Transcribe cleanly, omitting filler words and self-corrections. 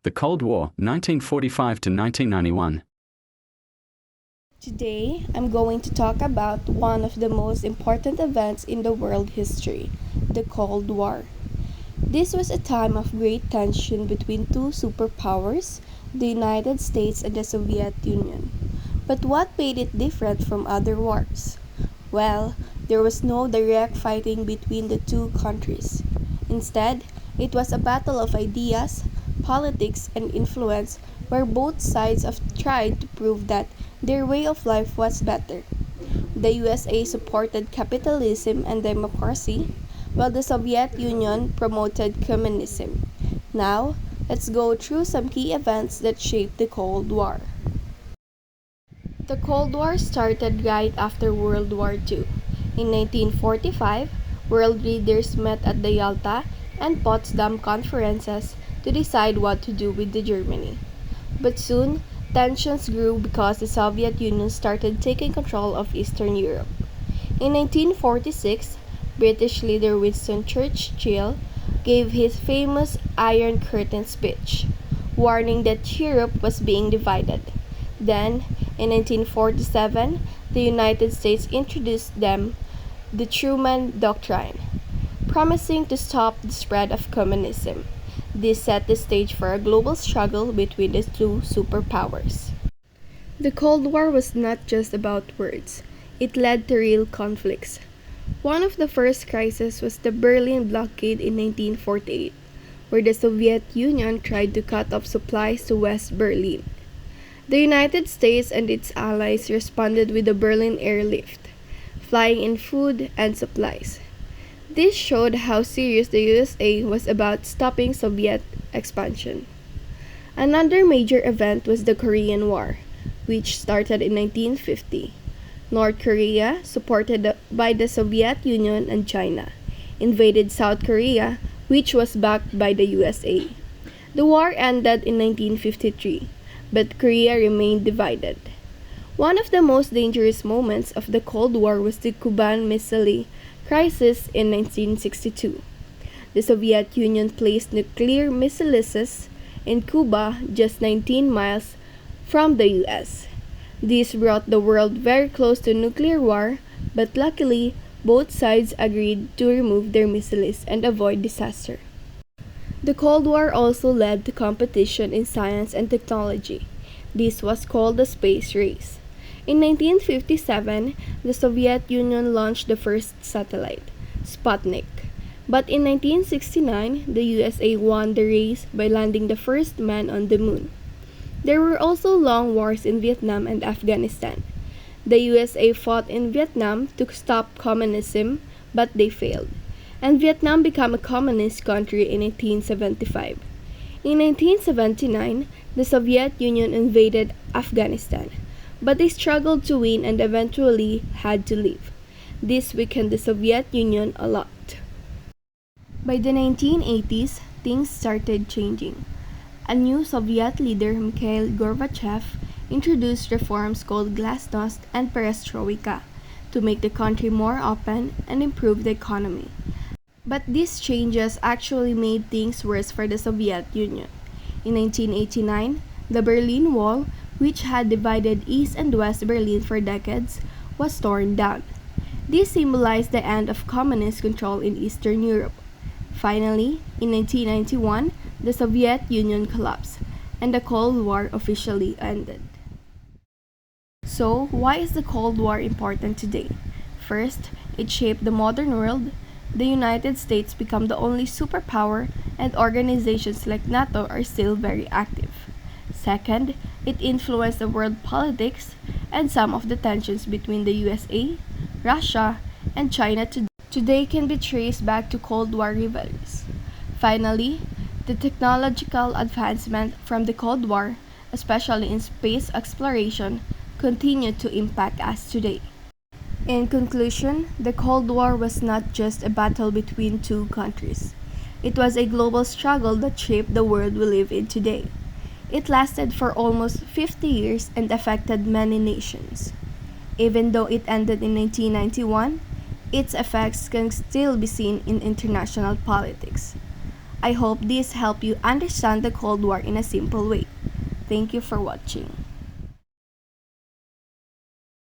The Cold War, 1945 to 1991. Today, I'm going to talk about one of the most important events in the world history, the Cold War. This was a time of great tension between two superpowers, the United States and the Soviet Union. But what made it different from other wars? Well, there was no direct fighting between the two countries. Instead, it was a battle of ideas, politics, and influence where both sides have tried to prove that their way of life was better. The USA supported capitalism and democracy, while the Soviet Union promoted communism. Now, let's go through some key events that shaped the Cold War. The Cold War started right after World War II. In 1945, world leaders met at the Yalta and Potsdam conferences to decide what to do with Germany. But soon, tensions grew because the Soviet Union started taking control of Eastern Europe. In 1946, British leader Winston Churchill gave his famous Iron Curtain speech, warning that Europe was being divided. Then, in 1947, the United States introduced the Truman Doctrine, promising to stop the spread of communism. This set the stage for a global struggle between the two superpowers. The Cold War was not just about words, it led to real conflicts. One of the first crises was the Berlin blockade in 1948, where the Soviet Union tried to cut off supplies to West Berlin. The United States and its allies responded with the Berlin Airlift, flying in food and supplies. This showed how serious the USA was about stopping Soviet expansion. Another major event was the Korean War, which started in 1950. North Korea, supported by the Soviet Union and China, invaded South Korea, which was backed by the USA. The war ended in 1953, but Korea remained divided. One of the most dangerous moments of the Cold War was the Cuban Missile Crisis in 1962. The Soviet Union placed nuclear missiles in Cuba, just 19 miles from the US. This brought the world very close to nuclear war, but luckily, both sides agreed to remove their missiles and avoid disaster. The Cold War also led to competition in science and technology. This was called the space race. In 1957, the Soviet Union launched the first satellite, Sputnik. But in 1969, the USA won the race by landing the first man on the moon. There were also long wars in Vietnam and Afghanistan. The USA fought in Vietnam to stop communism, but they failed, and Vietnam became a communist country in 1875. In 1979, the Soviet Union invaded Afghanistan, but they struggled to win and eventually had to leave. This weakened the Soviet Union a lot. By the 1980s, things started changing. A new Soviet leader, Mikhail Gorbachev, introduced reforms called Glasnost and Perestroika to make the country more open and improve the economy. But these changes actually made things worse for the Soviet Union. In 1989, the Berlin Wall, which had divided East and West Berlin for decades, was torn down. This symbolized the end of communist control in Eastern Europe. Finally, in 1991, the Soviet Union collapsed, and the Cold War officially ended. So, why is the Cold War important today? First, it shaped the modern world. The United States became the only superpower, and organizations like NATO are still very active. Second, it influenced the world politics, and some of the tensions between the USA, Russia, and China today can be traced back to Cold War rivalries. Finally, the technological advancement from the Cold War, especially in space exploration, continue to impact us today. In conclusion, the Cold War was not just a battle between two countries. It was a global struggle that shaped the world we live in today. It lasted for almost 50 years and affected many nations. Even though it ended in 1991, its effects can still be seen in international politics. I hope this helped you understand the Cold War in a simple way. Thank you for watching.